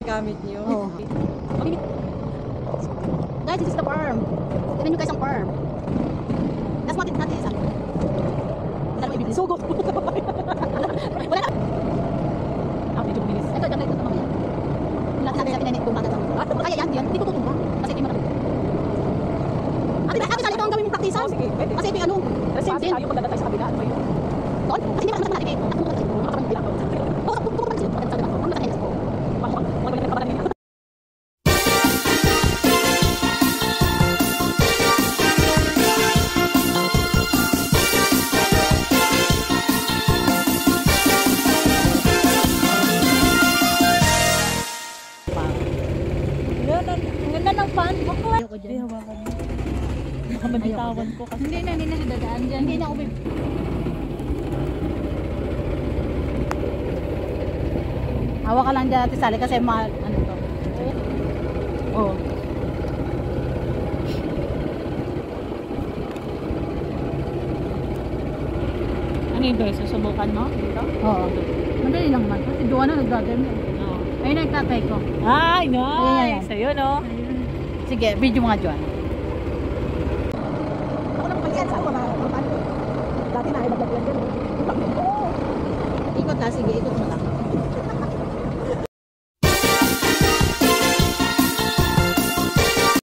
Gamit niyo. Oh. Guys, this is the farm. Tignan nyo guys ang farm. That's what it is. Wala naman ibibili. Sugo. Wala na. Medyo bumilis. Ito, dyan na ito sa mamaya. Lahat natin sa pinanit kung bakit ang kaya yan, hindi ko tutumba. Kasi hindi marami. Ate, sali ito ang gawin mong praktisan. Sige, pwede. Kasi ito yung ano. Kasi tayo pagdadatay sa kabila. Ano ba yun? Doon? Kasi hindi makasama natin eh. Ay, hawakan mo. Baka mabitawan ko kasi. Hindi na dadaan dyan. Hindi na ako Hawa ka lang dyan natin sali kasi ano to. Oo. Ano yung guys? Susubukan mo dito? Oo. Madali lang naman. Kasi doon na nagdadami. Oo. Ayun ang tatay ko. Ay, Ayan. nice! Ayun, no? Sige, video mo nga dyan. Ako lang pag-iyan sa ako. Dati na, ibaglag yan. Ikot ha, sige, ikot mo.